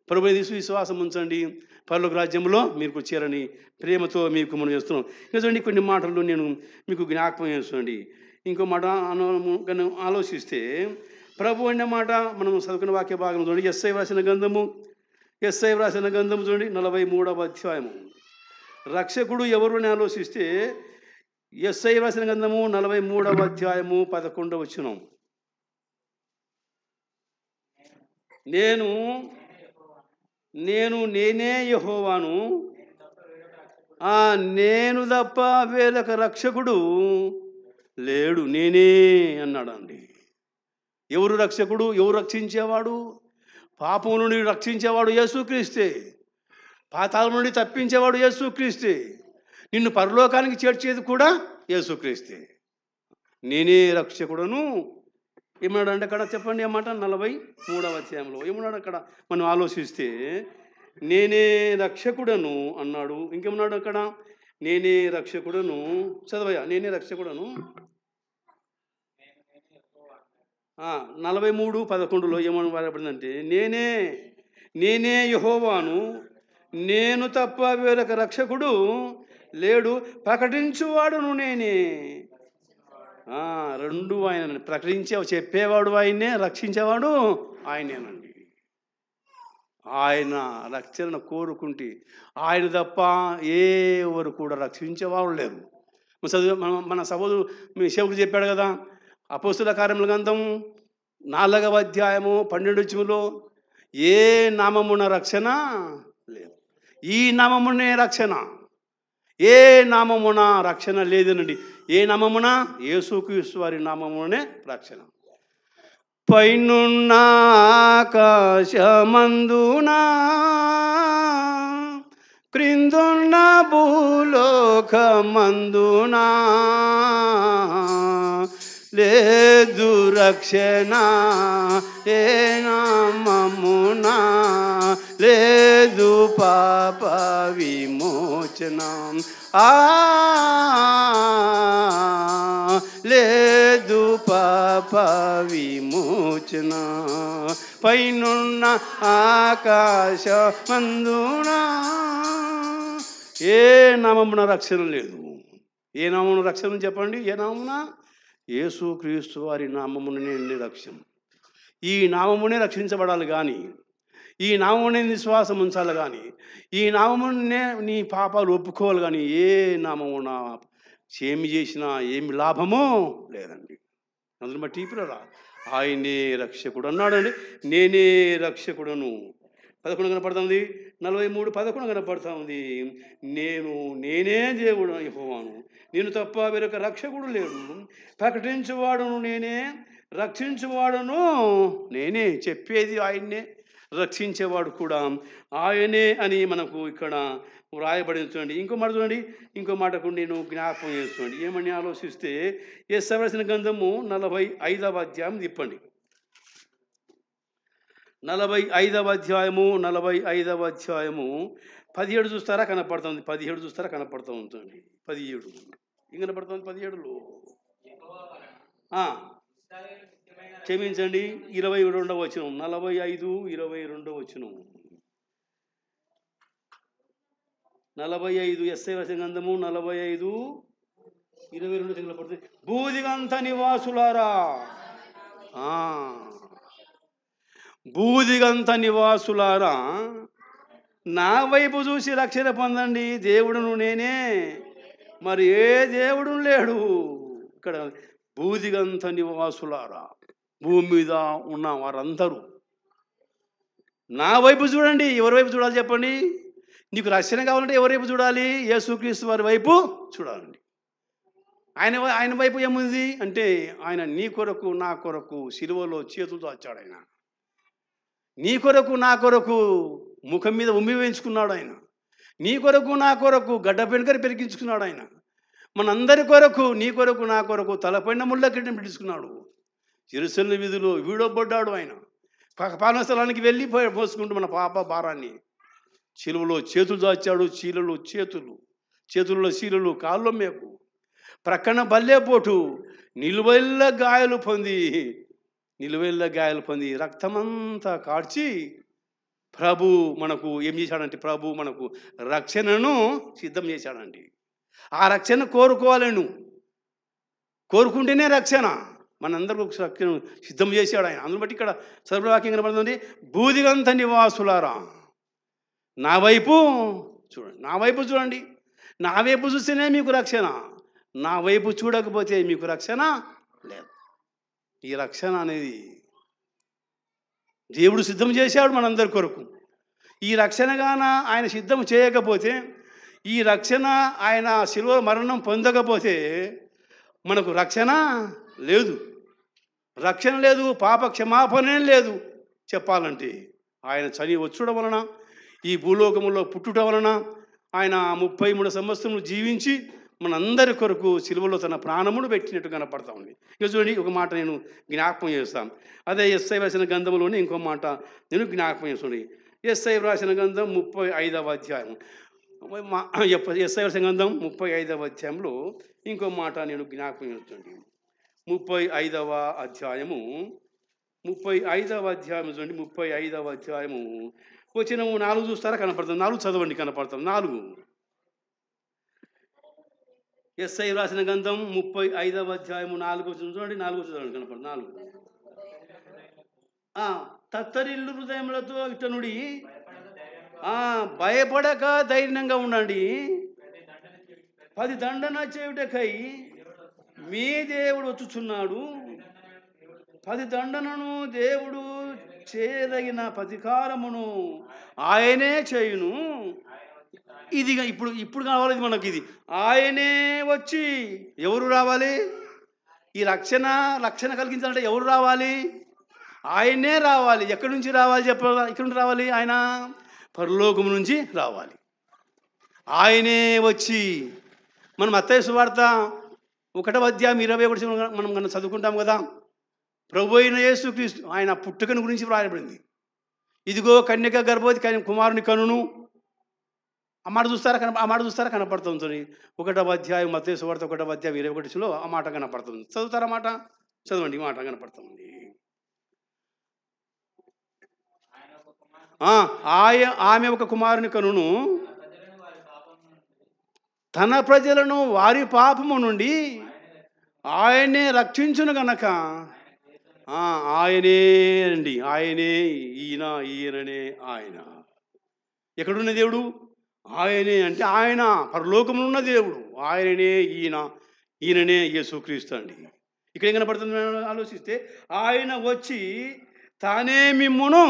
ప్రభువుని విశ్వాసం ఉంచండి, పరలోక రాజ్యంలో మీకు చేరని ప్రేమతో మీకు మనం చేస్తున్నాం. నిజండి కొన్ని మాటలు నేను మీకు జ్ఞాపకం చేస్తున్నాండి. ఇంకో మాట ఆలోచిస్తే ప్రభు అనే మాట మనం చదువుకున్న వాక్య భాగం చూడండి. యెషయా వ్రాసిన గ్రంథము చూడండి 43వ అధ్యాయము. రక్షకుడు ఎవరు అని ఆలోచిస్తే యెషయా వ్రాసిన గ్రంథము 43వ అధ్యాయము 11వ వచనం. నేనే యెహోవాను, నేను తప్ప వేరొక రక్షకుడు లేడు, నేనే అన్నాడండి. ఎవరు రక్షకుడు? ఎవరు రక్షించేవాడు? పాపం నుండి రక్షించేవాడు యేసుక్రీస్తే, పాతాళం నుండి తప్పించేవాడు యేసుక్రీస్తే, నిన్ను పరలోకానికి చేర్చేది కూడా యేసుక్రీస్తే. నేనే రక్షకుడను ఏమన్నాడు అంటే అక్కడ చెప్పండి అన్నమాట. 43వ అధ్యాయంలో ఏమన్నాడు అక్కడ మనం ఆలోచిస్తే, నేనే రక్షకుడను అన్నాడు. ఇంకేమన్నాడు అక్కడ? నేనే రక్షకుడను. చదవయ్యా, నేనే రక్షకుడను. 43:11 ఏమని రాయబడిందంటే, నేనే యెహోవాను, నేను తప్ప వేరొక రక్షకుడు లేడు, ప్రకటించువాడును నేనే. రెండు ఆయన చెప్పేవాడు ఆయనే, రక్షించేవాడు ఆయనేనండి. ఆయన రక్షణ కోరుకుంటే ఆయన తప్ప ఎవరు కూడా రక్షించేవాళ్ళు లేరు. మన సహోదరు మీ సేవకుడు చెప్పాడు కదా, అపోస్తుల కార్యముల గ్రంథం 4వ అధ్యాయము 12వ వచనంలో ఏ నామమున రక్షణ లేదు, ఈ నామమునే రక్షణ, ఏ నామమున రక్షణ లేదనండి. ఏ నామమున? యేసుక్రీస్తు వారి నామమునే రక్షణ. పైనున్న ఆకాశమందున, క్రిందున్న భూలోకమందున లేదు రక్షణ, ఏ నామమున లేదు పాప విమోచనం, లేదు పాప విమోచన. పైనున్న ఆకాశమందున ఏ నామమున రక్షణ లేదు. ఏ నామమున రక్షణ చెప్పండి? ఏ నామమున? యేసుక్రీస్తు వారి నామమునే రక్షణ. ఈ నామమునే రక్షించబడాలి. కానీ ఈ నామమునే విశ్వాసం ఉంచాలి కానీ, ఈ నామమునే నీ పాపాలు ఒప్పుకోవాలి కానీ, ఏ నామమున ఏమి చేసినా ఏమి లాభమో లేదండి. అందుని బట్టి ఇప్పుడు ఆయనే రక్షకుడు అన్నాడండి. నేనే రక్షకుడను. 11 కనపడుతుంది, 43 11 కనపడుతూ ఉంది. నేనే దేవుడు యెహోవాను, నేను తప్ప వేరొక రక్షకుడు లేడు. ప్రకటించువాడును నేనే, రక్షించువాడును నేనే. చెప్పేది ఆయన్నే, రక్షించేవాడు కూడా ఆయనే అని మనకు ఇక్కడ వ్రాయబడింది. చూడండి ఇంకో మాట, చూడండి ఇంకో మాటకు నేను జ్ఞాపకం చేస్తుండండి. ఏమని ఆలోచిస్తే యెషయా గ్రంథము 45వ అధ్యాయం తిప్పండి. 45వ అధ్యాయము 45వ అధ్యాయము 17 చూస్తారా కనపడుతుంది, 17 చూస్తారా కనపడుతూ ఉంటుంది. 17 ఏం కనపడుతుంది? 17లో క్షమించండి, 22వ వచనం. 45 22వ వచనం. 45 యెషయా గ్రంథము 45 22 కనపడుతుంది. బూదిగంత నివాసులారా, బూదిగంత నివాసులారా, నా వైపు చూసి రక్షణ పొందండి. దేవుడును నేనే, మరి ఏ దేవుడు లేడు. ఇక్కడ బూదిగంత నివాసులారా, భూమి మీద ఉన్న వారందరూ నా వైపు చూడండి. ఎవరి వైపు చూడాలి చెప్పండి? నీకు రక్షణ కావాలంటే ఎవరి వైపు చూడాలి? యేసుక్రీస్తు వారి వైపు చూడాలండి. ఆయన వైపు ఏముంది అంటే, ఆయన నీ కొరకు నా కొరకు సిలువలో చేతులతో వచ్చాడు. ఆయన నీ కొరకు నా కొరకు ముఖం మీద ఉమ్మి వేయించుకున్నాడు. ఆయన నీ కొరకు నా కొరకు గడ్డ పెనుకని పెరిగించుకున్నాడు. ఆయన మనందరి కొరకు, నీ కొరకు నా కొరకు తలపైన ముళ్ళ కిరీటం పెట్టించుకున్నాడు. యెరూషలేము వీధిలో వీడబడ్డాడు. ఆయన పాలన స్థలానికి వెళ్ళి పోసుకుంటూ మన పాప భారాన్ని శిలువలో చేతులు దాచాడు. చేతులలో శీలలు, కాళ్ళలో మేకు, ప్రక్కన బల్లేపోటు, నిలువెల్ల గాయాలు పొంది రక్తమంతా కార్చి ప్రభు మనకు ఏం చేశాడంటే, ప్రభు మనకు రక్షణను సిద్ధం చేశాడండి. ఆ రక్షణ కోరుకోవాలను, కోరుకుంటేనే రక్షణ. మనందరూ రక్షణ సిద్ధం చేశాడు ఆయన. అందుని బట్టి ఇక్కడ సర్వవాక్యం కనబడుతుంది. బూదిగంత నివాసులారా, నా వైపు చూడండి. నా వైపు చూడండి. నా వైపు చూస్తేనే మీకు రక్షణ. నా వైపు చూడకపోతే మీకు రక్షణ లేదు. ఈ రక్షణ అనేది దేవుడు సిద్ధం చేశాడు మనందరి కొరకు. ఈ రక్షణగాన ఆయన సిద్ధం చేయకపోతే, ఈ రక్షణ ఆయన శిలువ మరణం పొందకపోతే మనకు రక్షణ లేదు. రక్షణ లేదు, పాప క్షమాపణ లేదు. చెప్పాలంటే ఆయన వచ్చుట వలన, ఈ భూలోకములో పుట్టుట వలన, ఆయన 33 సంవత్సరములు జీవించి మనందరి కొరకు సిలువలో తన ప్రాణమును పెట్టినట్టు కనపడతా ఉంది. ఇక చూడండి, ఒక మాట నేను జ్ఞాపకం చేస్తాను. అదే యెషయా రాసిన గ్రంథంలోనే ఇంకో మాట నేను జ్ఞాపకం చేస్తుంది. యెషయా రాసిన గ్రంథం 35వ అధ్యాయం. యెషయా రాసిన గ్రంథం 35వ అధ్యాయంలో ఇంకో మాట నేను జ్ఞాపకం చేస్తుంది. 35వ అధ్యాయము చూడండి. 35వ అధ్యాయము వచనము 4 చూస్తారా కనపడుతుంది. 4 చదవండి, కనపడుతుంది. 4 యెషయా రాసిన గ్రంథం 35వ అధ్యాయము 4 చూడండి. 4 చదవండి, కనపడుతుంది. 4 తత్తరిల్లు హృదయములతో ఇతనుడి, భయపడక ధైర్యంగా ఉండండి. 10 దండన చేయుటకై మీ దేవుడు వచ్చుచున్నాడు. 10 దండనను దేవుడు చేయదగిన ప్రతికారమును ఆయనే చేయును. ఇది ఇప్పుడు కావాలి మనకి. ఇది ఆయనే వచ్చి, ఎవరు రావాలి? ఈ రక్షణ కలిగించాలంటే ఎవరు రావాలి? ఆయనే రావాలి. ఎక్కడి నుంచి రావాలి చెప్పాలి? ఇక్కడ నుంచి రావాలి. ఆయన పరలోకం నుంచి రావాలి. ఆయనే వచ్చి, మనం మత్తయి సువార్త 1వ అధ్యాయం 21 మనం చదువుకుంటాం కదా. ప్రభు అయిన యేసుక్రీస్తు ఆయన పుట్టుకను గురించి వ్రాయబడింది. ఇదిగో కన్యక గర్భవతి కుమారుని కనును. ఆ మాట చూస్తారా కనపడుతుంది. 1వ అధ్యాయం మత్తయి సువార్త 1వ అధ్యాయం 21లో ఆ మాట కనపడుతుంది. చదువుతారా మాట? చదవండి. ఈ మాట కనపడుతుంది. ఆమె ఒక కుమారుని కనును, తన ప్రజలను వారి పాపము నుండి ఆయనే రక్షించును గనక ఆయనే అండి, ఆయనే, ఈయననే ఆయన. ఎక్కడున్న దేవుడు? ఆయనే అంటే ఆయన పరలోకములో ఉన్న దేవుడు. ఆయననే ఈయననే యేసుక్రీస్తు అండి. ఇక్కడ ఏం కనపడుతుంది ఆలోచిస్తే, ఆయన వచ్చి తానే మిమ్మును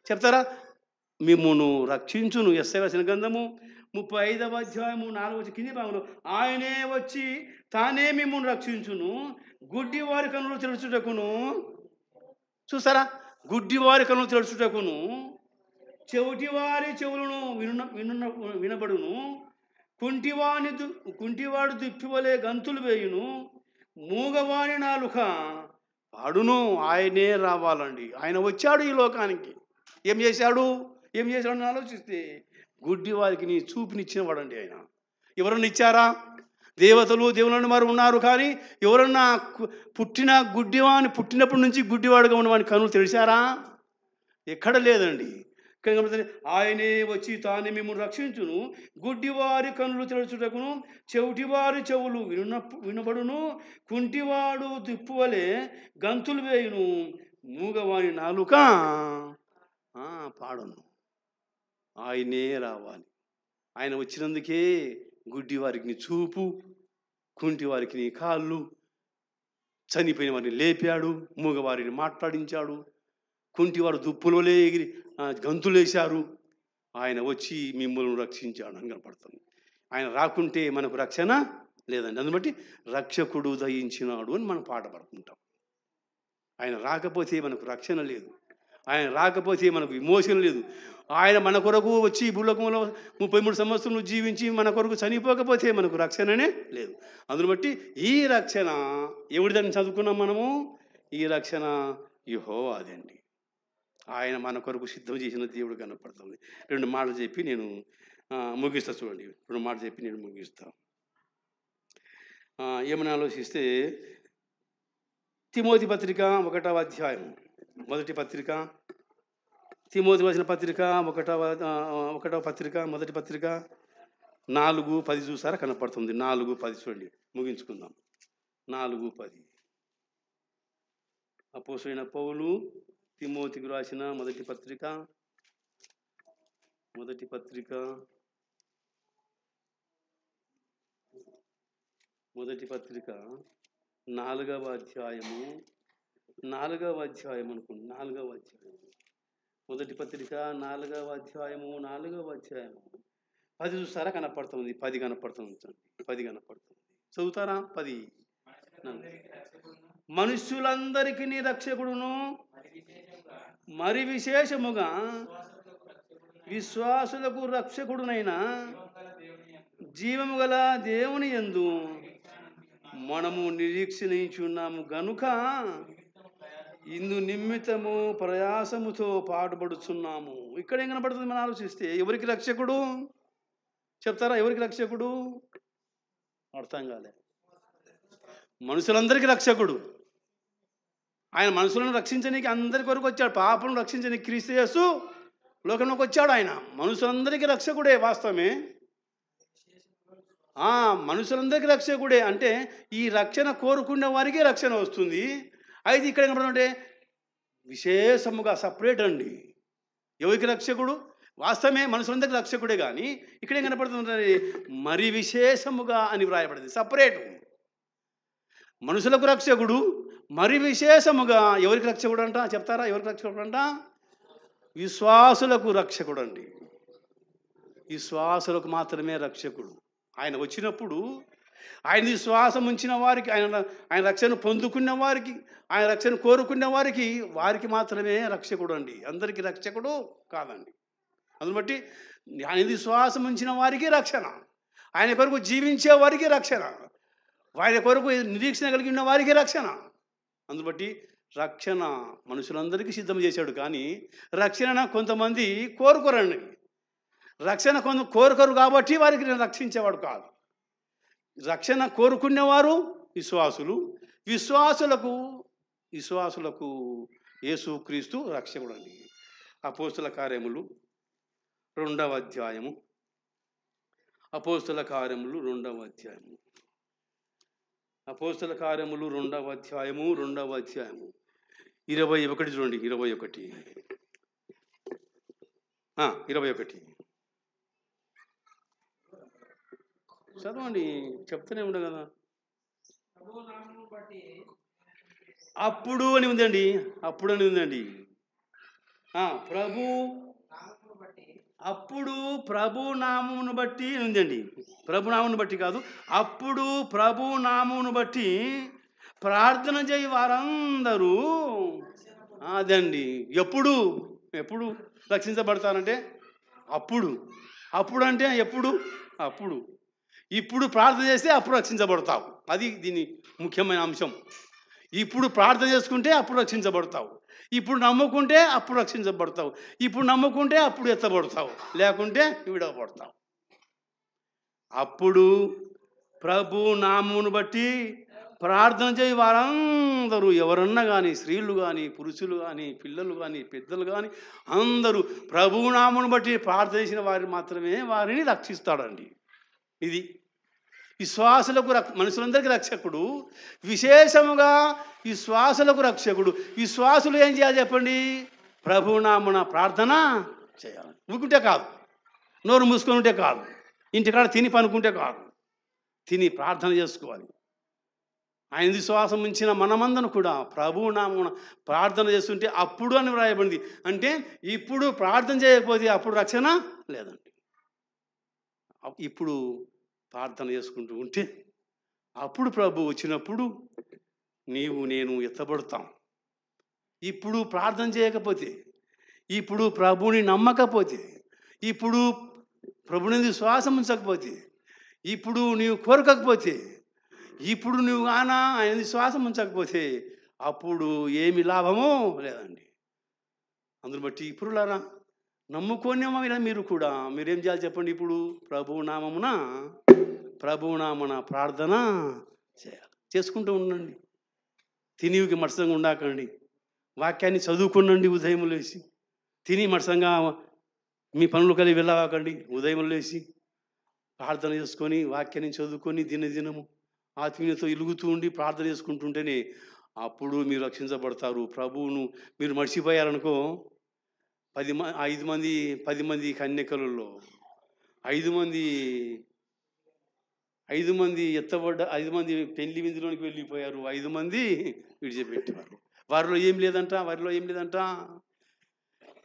చెప్తారా, మిమ్మును రక్షించును. యెషయా రాసిన గ్రంథము 35వ అధ్యాయము 4వ కింది భాగంలో, ఆయనే వచ్చి తానే మిమ్మును రక్షించును, గుడ్డి వారి కన్నులు తెరుచుటకును. చూసారా, గుడ్డి వారి కన్నులు తెరుచుటకును, చెవిటివారి చెవులను వినబడును, కుంటివాడు దుప్పివలే గంతులు వేయును, మూగవాని నాలుక పాడును. ఆయనే రావాలండి. ఆయన వచ్చాడు ఈ లోకానికి. ఏం చేశాడు అని ఆలోచిస్తే, గుడ్డి వారికి నీ చూపునిచ్చిన వాడండి ఆయన. ఎవరన్నా ఇచ్చారా? దేవతలు దేవుని వారు ఉన్నారు, కానీ ఎవరన్నా పుట్టినప్పటి నుంచి గుడ్డివాడుగా ఉన్నవాడిని కన్నులు తెరిచారా? ఎక్కడ లేదండి. ఆయనే వచ్చి తానే మిమ్మల్ని రక్షించును, గుడ్డివారి కన్నులు తెరచుటకును, చెవిటివారి చెవులు వినబడును, కుంటివాడు దిప్పువలే గంతులు వేయును, మూగవాని నాలుక పాడును. ఆయనే రావాలి. ఆయన వచ్చినందుకే గుడ్డి వారికి చూపు, కుంటి వారికి కాళ్ళు, చనిపోయిన వారిని లేపాడు, మూగవారిని మాట్లాడించాడు, కుంటివారు దుప్పులలో ఎగిరి గంతులేశారు. ఆయన వచ్చి మిమ్మల్ని రక్షించాడు అని కనపడుతుంది. ఆయన రాకుంటే మనకు రక్షణ లేదండి. అందును బట్టి రక్షకుడు దయించినాడు అని మనం పాట పడుకుంటాం. ఆయన రాకపోతే మనకు రక్షణ లేదు, ఆయన రాకపోతే మనకు విమోచన లేదు. ఆయన మన కొరకు వచ్చి భూలోకంలో 33 సంవత్సరాలు జీవించి మన కొరకు చనిపోకపోతే మనకు రక్షణనే లేదు. అందును బట్టి ఈ రక్షణ ఎవరిదని చదువుకున్నాం మనము? ఈ రక్షణ యెహోవాదే అండి. ఆయన మన కొరకు సిద్ధం చేసిన దేవుడు కనపడుతుంది. 2 మాటలు చెప్పి నేను ముగిస్తా. చూడండి, 2 మాటలు చెప్పి నేను ముగిస్తా. ఏమని ఆలోచిస్తే, తిమోతి పత్రిక 1వ అధ్యాయం, మొదటి పత్రిక, తిమోతి రాసిన పత్రిక 1వ పత్రిక, మొదటి పత్రిక 4:10 చూసారా? కనపడుతుంది. 4:10 చూడండి, ముగించుకుందాం. 4:10 అపోస్తలుడైన పౌలు తిమోతికి రాసిన మొదటి పత్రిక 4వ అధ్యాయము అనుకోండి. 4వ అధ్యాయం మొదటి పత్రిక 4వ అధ్యాయము 10 చూస్తారా? కనపడుతుంది. 10 కనపడుతుంది. 10 కనపడుతుంది. చదువుతారా? 10 మనుష్యులందరికీ నీ రక్షకుడును, మరి విశేషముగా విశ్వాసులకు రక్షకుడునైన జీవము గల దేవుని యందు మనము నిరీక్షించున్నాము గనుక ఇందు నిమిత్తము ప్రయాసముతో పాటుపడుచున్నాము. ఇక్కడ ఏం కనపడుతుంది మనం ఆలోచిస్తే? ఎవరికి రక్షకుడు చెప్తారా? ఎవరికి రక్షకుడు? అర్థం కాలే. మనుషులందరికీ రక్షకుడు. ఆయన మనుషులను రక్షించడానికి అందరి కొరకు వచ్చాడు. పాపను రక్షించడానికి క్రీస్తు యేసు లోకంలోకి వచ్చాడు. ఆయన మనుషులందరికీ రక్షకుడే. వాస్తవమే, మనుషులందరికీ రక్షకుడే. అంటే ఈ రక్షణ కోరుకునే వారికి రక్షణ వస్తుంది. అయితే ఇక్కడ ఏమంటే విశేషముగా సపరేట్ అండి. ఎవరికి రక్షకుడు? వాస్తవమే మనుషులందరికీ రక్షకుడే, కానీ ఇక్కడ ఏం కనపడుతుంది? మరి విశేషముగా అని వ్రాయబడింది. సపరేట్. మనుషులకు రక్షకుడు, మరి విశేషముగా ఎవరికి రక్షకుడు అంట చెప్తారా? ఎవరికి రక్షకుడు అంట? విశ్వాసులకు రక్షకుడు అండి. విశ్వాసులకు మాత్రమే రక్షకుడు. ఆయన వచ్చినప్పుడు ఆయన విశ్వాసం ఉంచిన వారికి, ఆయన రక్షణ పొందుకున్న వారికి, ఆయన రక్షణ కోరుకున్న వారికి మాత్రమే రక్షకుడు అండి. అందరికీ రక్షకుడు కాదండి. అందును బట్టి ఆయన విశ్వాసం ఉంచిన వారికి రక్షణ, ఆయన కొరకు జీవించే వారికి రక్షణ, ఆయన కొరకు నిరీక్షణ కలిగి ఉన్న వారికి రక్షణ. అందును బట్టి రక్షణ మనుషులందరికీ సిద్ధం చేశాడు, కానీ రక్షణ కొంతమంది కోరుకోరండి. రక్షణ కోరుకోరు కాబట్టి వారికి రక్షించేవాడు కాదు. రక్షణ కోరుకునేవారు విశ్వాసులు. విశ్వాసులకు యేసుక్రీస్తు రక్షకుడు అండి. అపోస్తల కార్యములు 2వ అధ్యాయము. అపోస్తల కార్యములు 2వ అధ్యాయము. 21 చూడండి. 21 చదవండి, చెప్తూనే ఉండదు కదా. అప్పుడు అని ఉందండి, అప్పుడు అని ఉందండి. ప్రభు అప్పుడు ప్రభు నామమును బట్టి ఉందండి. ప్రభు నామమును బట్టి కాదు, అప్పుడు ప్రభు నామమును బట్టి ప్రార్థన చేయి వారందరూ. అదండి. ఎప్పుడు ఎప్పుడు రక్షించబడతారంటే అప్పుడు. అప్పుడు అంటే ఎప్పుడు? అప్పుడు. ఇప్పుడు ప్రార్థన చేస్తే అప్పుడు రక్షించబడతావు. అది దీని ముఖ్యమైన అంశం. ఇప్పుడు ప్రార్థన చేసుకుంటే అప్పుడు రక్షించబడతావు. ఇప్పుడు నమ్ముకుంటే అప్పుడు రక్షించబడతావు. ఇప్పుడు నమ్ముకుంటే అప్పుడు ఎత్తబడతావు, లేకుంటే విడవబడతావు. అప్పుడు ప్రభు నామమును బట్టి ప్రార్థన చేయి వారందరూ, ఎవరన్నా కానీ, స్త్రీలు కానీ, పురుషులు కానీ, పిల్లలు కానీ, పెద్దలు కానీ, అందరూ ప్రభు నామమును బట్టి ప్రార్థన చేసిన వారిని మాత్రమే వారిని రక్షిస్తాడండి. ఇది విశ్వాసులకు మనుషులందరికీ రక్షకుడు, విశేషముగా విశ్వాసులకు రక్షకుడు. విశ్వాసులు ఏం చేయాలి చెప్పండి? ప్రభునామమున ప్రార్థన చేయాలి. ఊరుకుంటే కాదు, నోరు మూసుకొని ఉంటే కాదు, ఇంటికాడ తిని పనుకుంటే కాదు, తిని ప్రార్థన చేసుకోవాలి. ఆయన విశ్వాసం ఉంచిన మనమందరం కూడా ప్రభునామమున ప్రార్థన చేస్తుంటే అప్పుడు అని వ్రాయబడింది. అంటే ఇప్పుడు ప్రార్థన చేయకపోతే అప్పుడు రక్షణ లేదండి. ఇప్పుడు ప్రార్థన చేసుకుంటూ ఉంటే అప్పుడు ప్రభు వచ్చినప్పుడు నీవు నేను ఎత్తబడతాం. ఇప్పుడు ప్రార్థన చేయకపోతే, ఇప్పుడు ప్రభుని నమ్మకపోతే, ఇప్పుడు ప్రభుని విశ్వాసం ఉంచకపోతే, ఇప్పుడు నీవు కోరకపోతే, ఇప్పుడు నువ్వు ఆయన విశ్వాసం ఉంచకపోతే అప్పుడు ఏమి లాభమో లేదండి. అందును బట్టి ఇప్పుడులారా నమ్ముకోనేమో మీరు కూడా మీరేం చేయాలి చెప్పండి? ఇప్పుడు ప్రభునామమున ప్రార్థన చేయాలి. చేసుకుంటూ ఉండండి. తినివికి మత్సంగా ఉండాకండి. వాక్యాన్ని చదువుకునండి. ఉదయం లేచి తిని మత్సంగా మీ పనులు కలిగి వెళ్ళవాకండి. ఉదయం లేచి ప్రార్థన చేసుకొని వాక్యాన్ని చదువుకొని దినదినము ఆత్మీయతతో ఇలుగుతూ ఉండి ప్రార్థన చేసుకుంటుంటేనే అప్పుడు మీరు రక్షించబడతారు. ప్రభువును మీరు మర్చిపోయారనుకో, 10 మంది కన్యకలలో 5 మంది ఎత్తబడ్డ, 5 మంది పెళ్లి విందులోనికి వెళ్ళిపోయారు, 5 మంది విడిచిపెట్టేవారు. వారిలో ఏం లేదంట,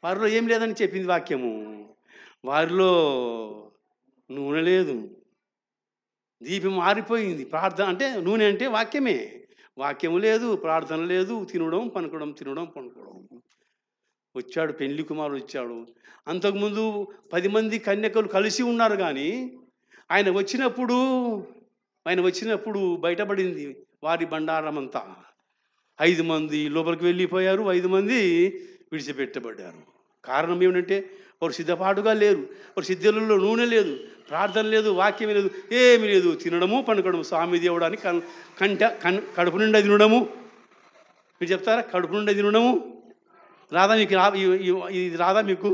వారిలో ఏం లేదని చెప్పింది వాక్యము. వారిలో నూనె లేదు, దీపం ఆరిపోయింది. ప్రార్థన అంటే నూనె అంటే వాక్యమే. వాక్యము లేదు, ప్రార్థన లేదు, తినడం పనుకోవడం. వచ్చాడు పెళ్లి కుమారుడు వచ్చాడు. అంతకుముందు 10 మంది కన్యకలు కలిసి ఉన్నారు, కానీ ఆయన వచ్చినప్పుడు బయటపడింది వారి బండారం అంతా. 5 మంది లోపలికి వెళ్ళిపోయారు, 5 మంది విడిచిపెట్టబడ్డారు. కారణం ఏమిటంటే వారు సిద్ధపాటుగా లేరు. వారి సిద్ధులలో నూనె లేదు, ప్రార్థన లేదు, వాక్యం లేదు, ఏమి లేదు. తినడము పనుకోవడము. స్వామి దేవుడు అని కడుపు నిండా తినడము. మీరు చెప్తారా? కడుపు నిండా తినడము రాదా మీకు? ఇది రాదా మీకు?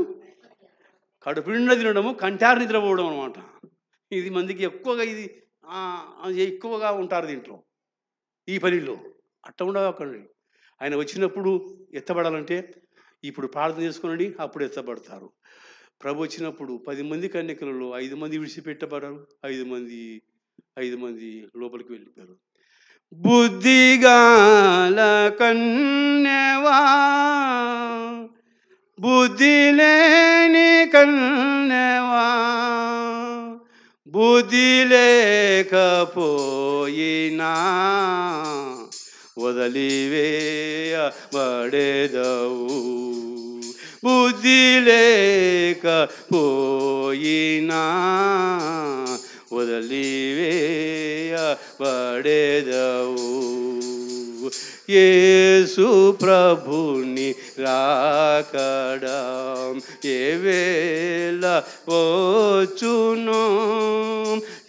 కడుపు నిండా తినడము, కంటారు నిద్రపోవడం అనమాట. ఇది మందికి ఎక్కువగా ఉంటారు దీంట్లో, ఈ పనిలో. అట్ట ఉండకండి. ఆయన వచ్చినప్పుడు ఎత్తబడాలంటే ఇప్పుడు ప్రార్థన చేసుకోనండి, అప్పుడు ఎత్తబడతారు. ప్రభు వచ్చినప్పుడు 10 మంది కన్యకలలో 5 మంది విడిచిపెట్టబడారు, 5 మంది లోపలికి వెళ్ళిపోయారు. బుద్ధిగాల కన్యవా, బుద్ధి లేని కన్యవా, బుద్ధి లేకపోయినా వదిలివేయబడెదవు. బుద్ధి లేకపోయినా వదిలివేయబడెదవు. యేసు ప్రభుని రాకడా ఏ వేళ వచ్చును?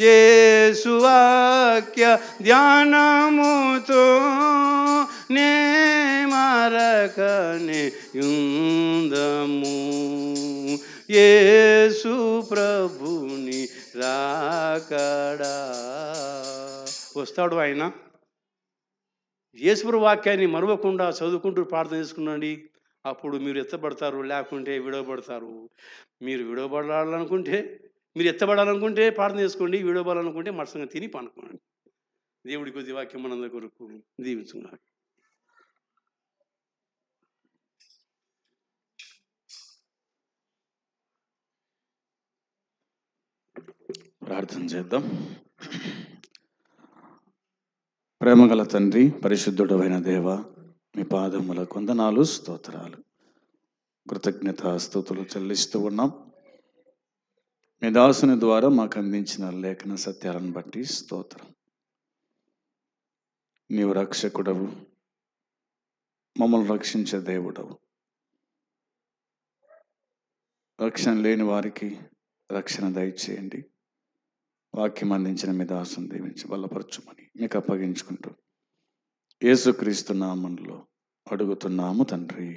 యేసు వాక్య ధ్యానముతో నే మరకనే యుందము. యేసు ప్రభుని రాకడా వస్తాడు ఆయన. యేసుప్రభు వాక్యాన్ని మరవకుండా చదువుకుంటూ ప్రార్థన చేసుకునండి. అప్పుడు మీరు ఎత్తబడతారు, లేకుంటే విడవబడతారు. మీరు విడవబడాలనుకుంటే, మీరు ఎత్తబడాలనుకుంటే ప్రార్థన చేసుకోండి, విడవబడాలనుకుంటే మరసంగా తిని పనుకోండి. దేవుడి కొద్ది వాక్యం మనందరి కొరకు దీవించున్నాడు. ప్రార్థన చేద్దాం. ప్రేమగల తండ్రి, పరిశుద్ధుడైన దేవ, మీ పాదములకు వందనాలు, స్తోత్రాలు, కృతజ్ఞత స్తుతులు చెల్లిస్తూ ఉన్నాం. మీ దాసుని ద్వారా మాకు అందించిన లేఖన సత్యాలను బట్టి స్తోత్రం. నీవు రక్షకుడవు, మమ్మల్ని రక్షించే దేవుడవు. రక్షణ లేని వారికి రక్షణ దయచేయండి. వాక్యం అందించిన మీ దాసుని దీవించి బలపరచుమని మీకు అప్పగించుకుంటూ యేసుక్రీస్తు నామములో అడుగుతున్నాము తండ్రి,